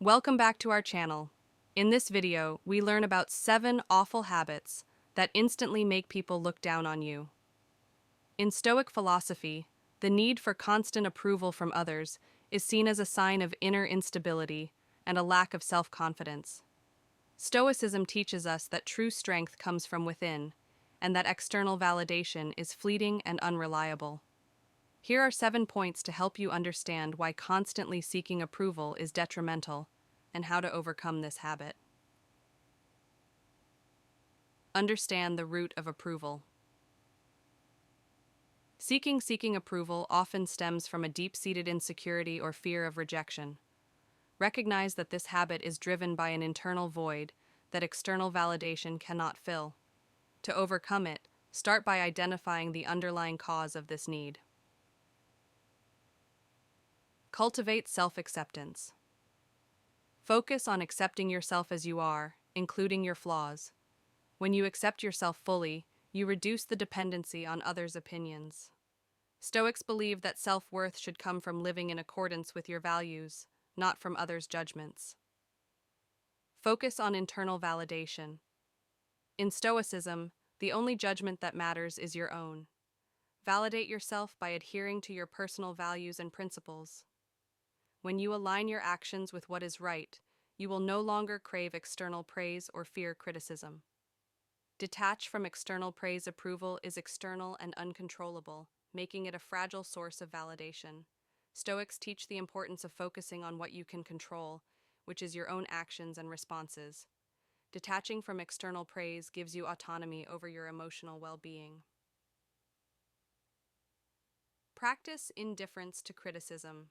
Welcome back to our channel. In this video, we learn about 7 awful habits that instantly make people look down on you. In Stoic philosophy, the need for constant approval from others is seen as a sign of inner instability and a lack of self-confidence. Stoicism teaches us that true strength comes from within, and that external validation is fleeting and unreliable. Here are 7 points to help you understand why constantly seeking approval is detrimental and how to overcome this habit. Understand the root of approval. Seeking approval often stems from a deep-seated insecurity or fear of rejection. Recognize that this habit is driven by an internal void that external validation cannot fill. To overcome it, start by identifying the underlying cause of this need. Cultivate self-acceptance. Focus on accepting yourself as you are, including your flaws. When you accept yourself fully, you reduce the dependency on others' opinions. Stoics believe that self-worth should come from living in accordance with your values, not from others' judgments. Focus on internal validation. In Stoicism, the only judgment that matters is your own. Validate yourself by adhering to your personal values and principles. When you align your actions with what is right, you will no longer crave external praise or fear criticism. Detached from external praise, approval is external and uncontrollable, making it a fragile source of validation. Stoics teach the importance of focusing on what you can control, which is your own actions and responses. Detaching from external praise gives you autonomy over your emotional well-being. Practice indifference to criticism.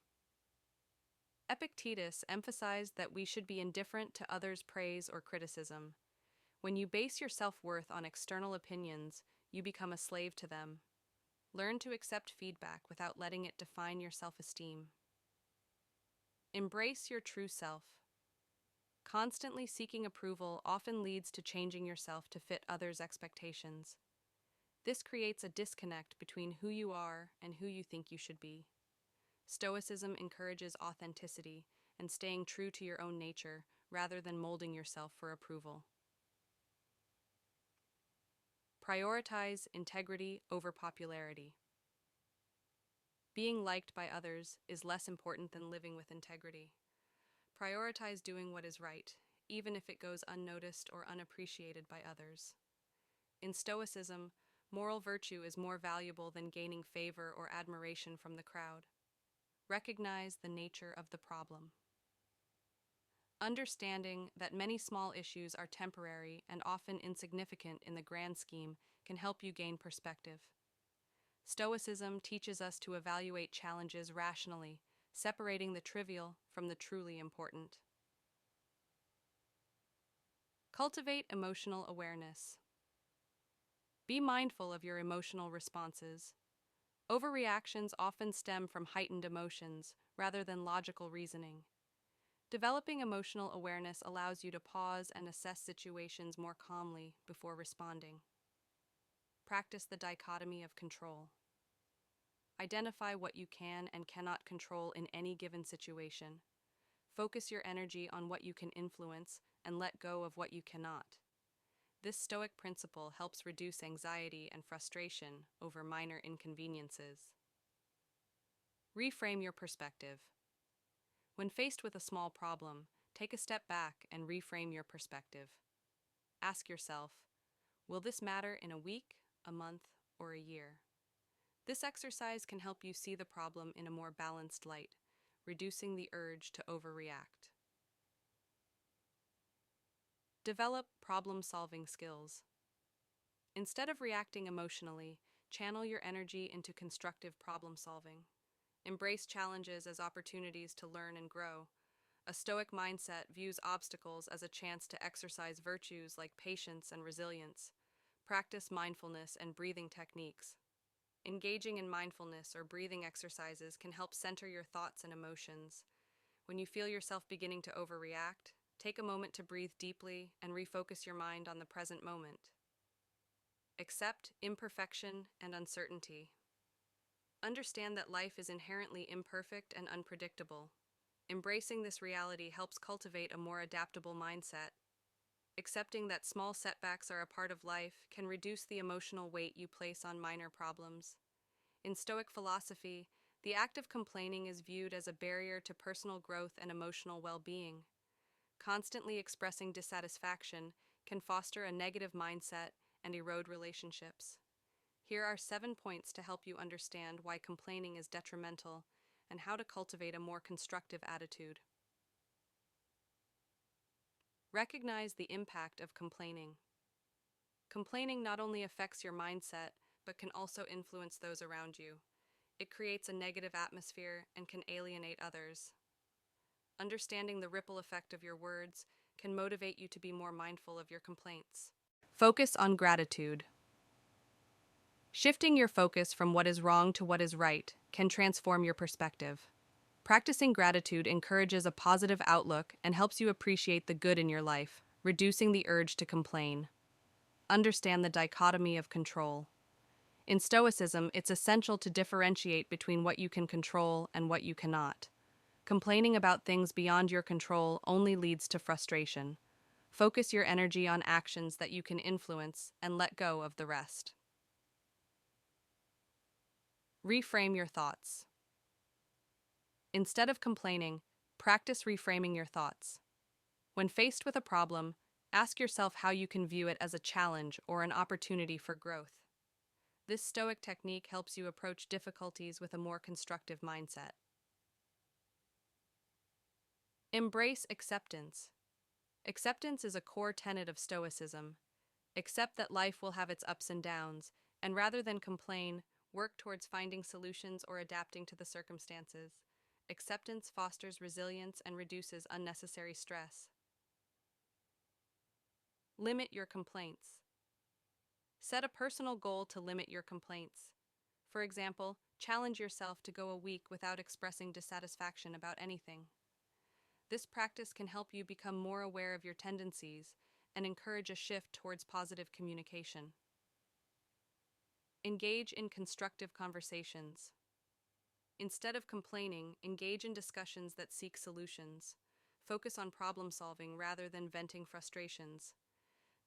Epictetus emphasized that we should be indifferent to others' praise or criticism. When you base your self-worth on external opinions, you become a slave to them. Learn to accept feedback without letting it define your self-esteem. Embrace your true self. Constantly seeking approval often leads to changing yourself to fit others' expectations. This creates a disconnect between who you are and who you think you should be. Stoicism encourages authenticity and staying true to your own nature rather than molding yourself for approval. Prioritize integrity over popularity. Being liked by others is less important than living with integrity. Prioritize doing what is right, even if it goes unnoticed or unappreciated by others. In Stoicism, moral virtue is more valuable than gaining favor or admiration from the crowd. Recognize the nature of the problem. Understanding that many small issues are temporary and often insignificant in the grand scheme can help you gain perspective. Stoicism teaches us to evaluate challenges rationally, separating the trivial from the truly important. Cultivate emotional awareness. Be mindful of your emotional responses. Overreactions often stem from heightened emotions rather than logical reasoning. Developing emotional awareness allows you to pause and assess situations more calmly before responding. Practice the dichotomy of control. Identify what you can and cannot control in any given situation. Focus your energy on what you can influence and let go of what you cannot. This Stoic principle helps reduce anxiety and frustration over minor inconveniences. Reframe your perspective. When faced with a small problem, take a step back and reframe your perspective. Ask yourself, will this matter in a week, a month, or a year? This exercise can help you see the problem in a more balanced light, reducing the urge to overreact. Develop problem-solving skills. Instead of reacting emotionally, channel your energy into constructive problem-solving. Embrace challenges as opportunities to learn and grow. A Stoic mindset views obstacles as a chance to exercise virtues like patience and resilience. Practice mindfulness and breathing techniques. Engaging in mindfulness or breathing exercises can help center your thoughts and emotions. When you feel yourself beginning to overreact, take a moment to breathe deeply and refocus your mind on the present moment. Accept imperfection and uncertainty. Understand that life is inherently imperfect and unpredictable. Embracing this reality helps cultivate a more adaptable mindset. Accepting that small setbacks are a part of life can reduce the emotional weight you place on minor problems. In Stoic philosophy, the act of complaining is viewed as a barrier to personal growth and emotional well-being. Constantly expressing dissatisfaction can foster a negative mindset and erode relationships. Here are 7 points to help you understand why complaining is detrimental and how to cultivate a more constructive attitude. Recognize the impact of complaining. Complaining not only affects your mindset, but can also influence those around you. It creates a negative atmosphere and can alienate others. Understanding the ripple effect of your words can motivate you to be more mindful of your complaints. Focus on gratitude. Shifting your focus from what is wrong to what is right can transform your perspective. Practicing gratitude encourages a positive outlook and helps you appreciate the good in your life, reducing the urge to complain. Understand the dichotomy of control. In Stoicism, it's essential to differentiate between what you can control and what you cannot. Complaining about things beyond your control only leads to frustration. Focus your energy on actions that you can influence and let go of the rest. Reframe your thoughts. Instead of complaining, practice reframing your thoughts. When faced with a problem, ask yourself how you can view it as a challenge or an opportunity for growth. This Stoic technique helps you approach difficulties with a more constructive mindset. Embrace acceptance. Acceptance is a core tenet of Stoicism. Accept that life will have its ups and downs, and rather than complain, work towards finding solutions or adapting to the circumstances. Acceptance fosters resilience and reduces unnecessary stress. Limit your complaints. Set a personal goal to limit your complaints. For example, challenge yourself to go a week without expressing dissatisfaction about anything. This practice can help you become more aware of your tendencies and encourage a shift towards positive communication. Engage in constructive conversations. Instead of complaining, engage in discussions that seek solutions. Focus on problem solving rather than venting frustrations.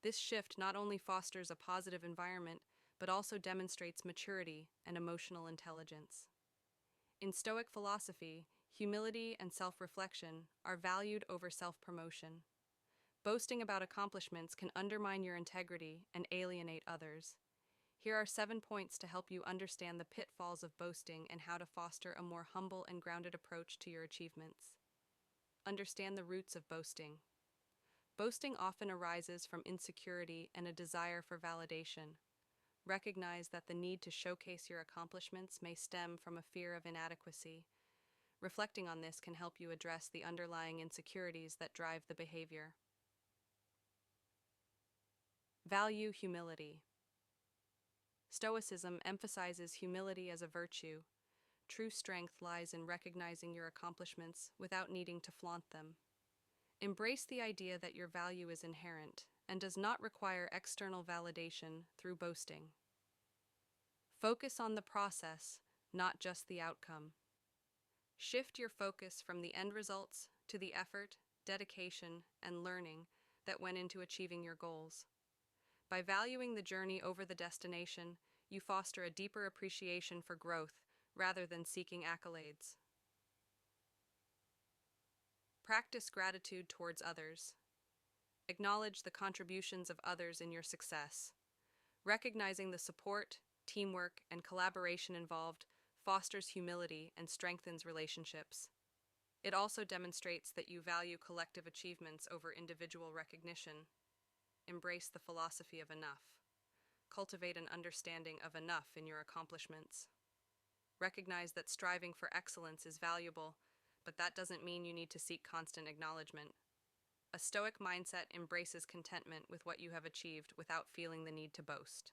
This shift not only fosters a positive environment, but also demonstrates maturity and emotional intelligence. In Stoic philosophy, humility and self-reflection are valued over self-promotion. Boasting about accomplishments can undermine your integrity and alienate others. Here are 7 points to help you understand the pitfalls of boasting and how to foster a more humble and grounded approach to your achievements. Understand the roots of boasting. Boasting often arises from insecurity and a desire for validation. Recognize that the need to showcase your accomplishments may stem from a fear of inadequacy. Reflecting on this can help you address the underlying insecurities that drive the behavior. Value humility. Stoicism emphasizes humility as a virtue. True strength lies in recognizing your accomplishments without needing to flaunt them. Embrace the idea that your value is inherent and does not require external validation through boasting. Focus on the process, not just the outcome. Shift your focus from the end results to the effort, dedication, and learning that went into achieving your goals. By valuing the journey over the destination, you foster a deeper appreciation for growth rather than seeking accolades. Practice gratitude towards others. Acknowledge the contributions of others in your success. Recognizing the support, teamwork, and collaboration involved fosters humility and strengthens relationships. It also demonstrates that you value collective achievements over individual recognition. Embrace the philosophy of enough. Cultivate an understanding of enough in your accomplishments. Recognize that striving for excellence is valuable, but that doesn't mean you need to seek constant acknowledgement. A Stoic mindset embraces contentment with what you have achieved without feeling the need to boast.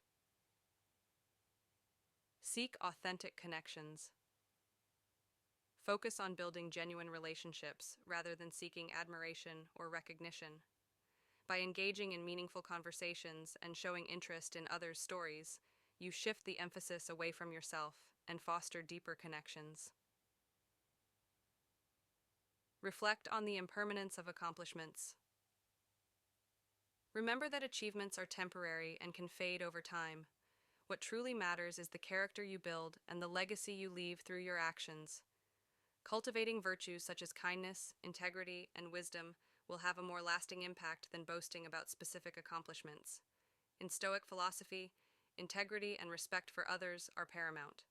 Seek authentic connections. Focus on building genuine relationships rather than seeking admiration or recognition. By engaging in meaningful conversations and showing interest in others' stories, you shift the emphasis away from yourself and foster deeper connections. Reflect on the impermanence of accomplishments. Remember that achievements are temporary and can fade over time. What truly matters is the character you build and the legacy you leave through your actions. Cultivating virtues such as kindness, integrity, and wisdom will have a more lasting impact than boasting about specific accomplishments. In Stoic philosophy, integrity and respect for others are paramount.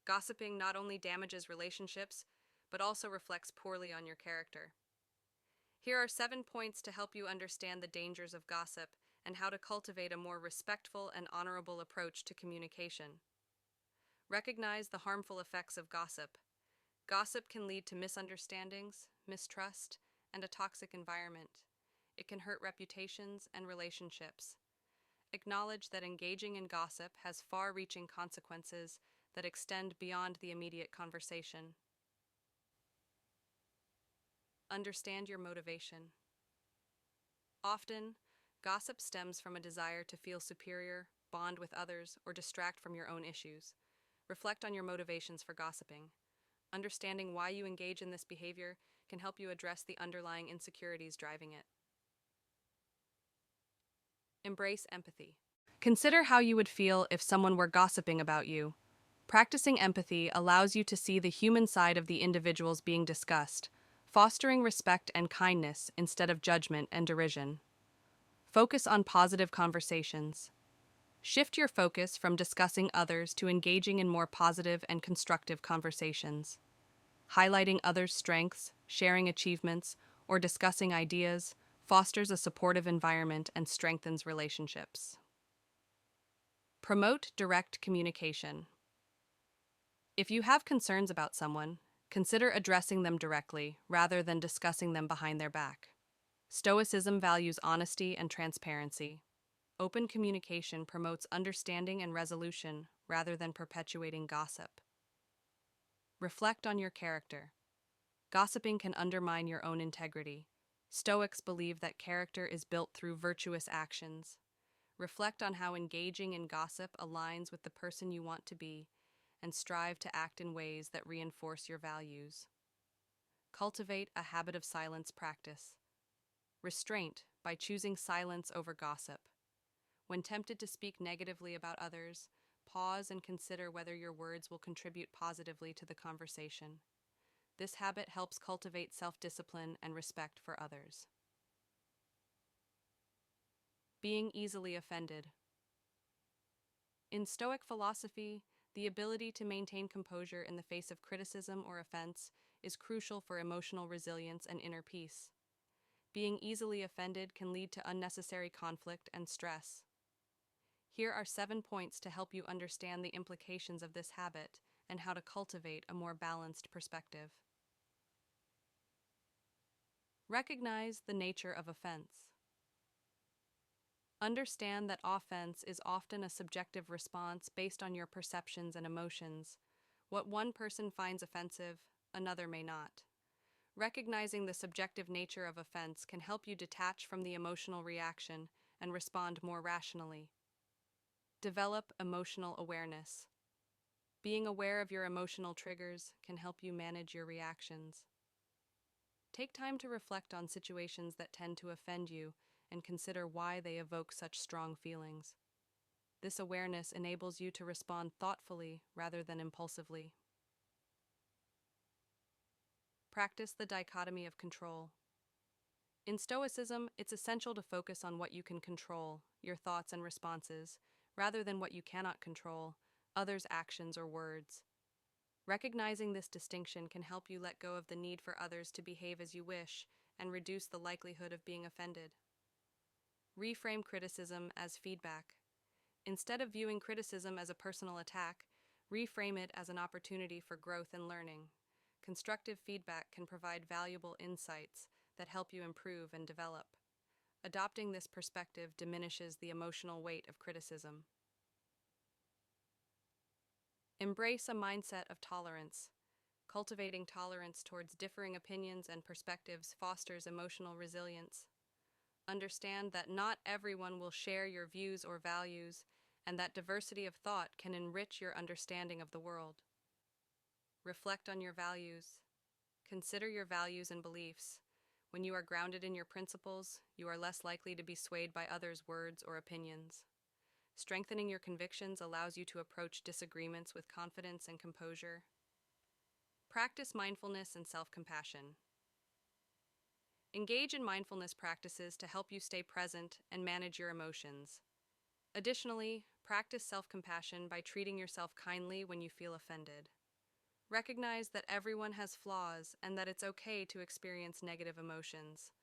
Gossiping not only damages relationships, but also reflects poorly on your character. Here are 7 points to help you understand the dangers of gossip and how to cultivate a more respectful and honorable approach to communication. Recognize the harmful effects of gossip. Gossip can lead to misunderstandings, mistrust, and a toxic environment. It can hurt reputations and relationships. Acknowledge that engaging in gossip has far-reaching consequences that extend beyond the immediate conversation. Understand your motivation. Often, gossip stems from a desire to feel superior, bond with others, or distract from your own issues. Reflect on your motivations for gossiping. Understanding why you engage in this behavior can help you address the underlying insecurities driving it. Embrace empathy. Consider how you would feel if someone were gossiping about you. Practicing empathy allows you to see the human side of the individuals being discussed, fostering respect and kindness instead of judgment and derision. Focus on positive conversations. Shift your focus from discussing others to engaging in more positive and constructive conversations. Highlighting others' strengths, sharing achievements, or discussing ideas fosters a supportive environment and strengthens relationships. Promote direct communication. If you have concerns about someone, consider addressing them directly rather than discussing them behind their back. Stoicism values honesty and transparency. Open communication promotes understanding and resolution rather than perpetuating gossip. Reflect on your character. Gossiping can undermine your own integrity. Stoics believe that character is built through virtuous actions. Reflect on how engaging in gossip aligns with the person you want to be, and strive to act in ways that reinforce your values. Cultivate a habit of silence practice. Restraint by choosing silence over gossip. When tempted to speak negatively about others, pause and consider whether your words will contribute positively to the conversation. This habit helps cultivate self-discipline and respect for others. Being easily offended. In Stoic philosophy, the ability to maintain composure in the face of criticism or offense is crucial for emotional resilience and inner peace. Being easily offended can lead to unnecessary conflict and stress. Here are 7 points to help you understand the implications of this habit and how to cultivate a more balanced perspective. Recognize the nature of offense. Understand that offense is often a subjective response based on your perceptions and emotions. What one person finds offensive, another may not. Recognizing the subjective nature of offense can help you detach from the emotional reaction and respond more rationally. Develop emotional awareness. Being aware of your emotional triggers can help you manage your reactions. Take time to reflect on situations that tend to offend you and consider why they evoke such strong feelings. This awareness enables you to respond thoughtfully rather than impulsively. Practice the dichotomy of control. In Stoicism, it's essential to focus on what you can control, your thoughts and responses, rather than what you cannot control, others' actions or words. Recognizing this distinction can help you let go of the need for others to behave as you wish and reduce the likelihood of being offended. Reframe criticism as feedback. Instead of viewing criticism as a personal attack, reframe it as an opportunity for growth and learning. Constructive feedback can provide valuable insights that help you improve and develop. Adopting this perspective diminishes the emotional weight of criticism. Embrace a mindset of tolerance. Cultivating tolerance towards differing opinions and perspectives fosters emotional resilience. Understand that not everyone will share your views or values, and that diversity of thought can enrich your understanding of the world. Reflect on your values. Consider your values and beliefs. When you are grounded in your principles, you are less likely to be swayed by others' words or opinions. Strengthening your convictions allows you to approach disagreements with confidence and composure. Practice mindfulness and self-compassion. Engage in mindfulness practices to help you stay present and manage your emotions. Additionally, practice self-compassion by treating yourself kindly when you feel offended. Recognize that everyone has flaws and that it's okay to experience negative emotions.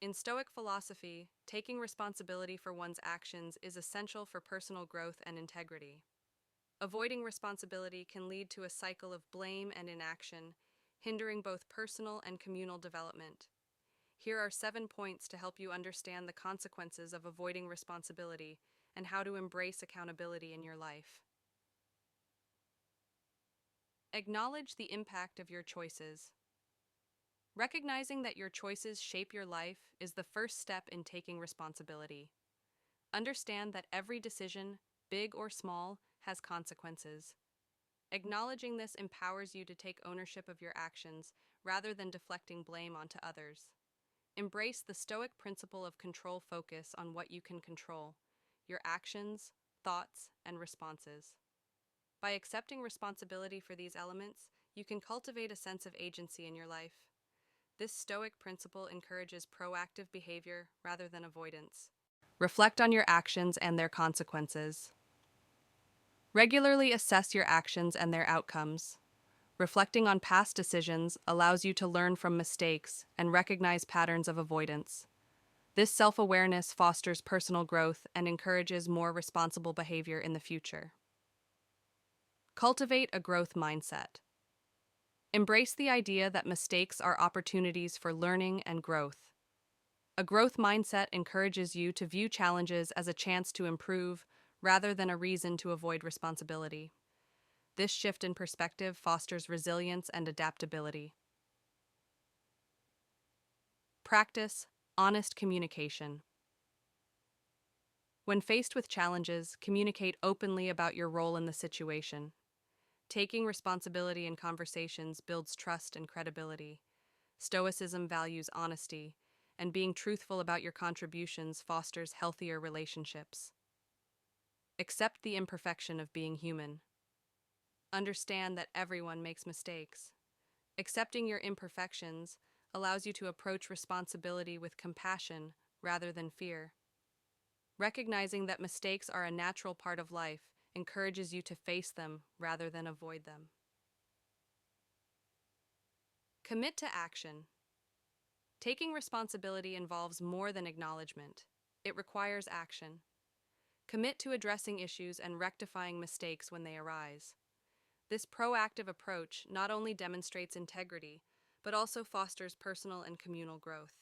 In Stoic philosophy, taking responsibility for one's actions is essential for personal growth and integrity. Avoiding responsibility can lead to a cycle of blame and inaction, hindering both personal and communal development. Here are 7 points to help you understand the consequences of avoiding responsibility and how to embrace accountability in your life. Acknowledge the impact of your choices. Recognizing that your choices shape your life is the first step in taking responsibility. Understand that every decision, big or small, has consequences. Acknowledging this empowers you to take ownership of your actions rather than deflecting blame onto others. Embrace the Stoic principle of control. Focus on what you can control, your actions, thoughts, and responses. By accepting responsibility for these elements, you can cultivate a sense of agency in your life. This Stoic principle encourages proactive behavior rather than avoidance. Reflect on your actions and their consequences. Regularly assess your actions and their outcomes. Reflecting on past decisions allows you to learn from mistakes and recognize patterns of avoidance. This self-awareness fosters personal growth and encourages more responsible behavior in the future. Cultivate a growth mindset. Embrace the idea that mistakes are opportunities for learning and growth. A growth mindset encourages you to view challenges as a chance to improve rather than a reason to avoid responsibility. This shift in perspective fosters resilience and adaptability. Practice honest communication. When faced with challenges, communicate openly about your role in the situation. Taking responsibility in conversations builds trust and credibility. Stoicism values honesty, and being truthful about your contributions fosters healthier relationships. Accept the imperfection of being human. Understand that everyone makes mistakes. Accepting your imperfections allows you to approach responsibility with compassion rather than fear. Recognizing that mistakes are a natural part of life encourages you to face them rather than avoid them. Commit to action. Taking responsibility involves more than acknowledgement. It requires action. Commit to addressing issues and rectifying mistakes when they arise. This proactive approach not only demonstrates integrity, but also fosters personal and communal growth.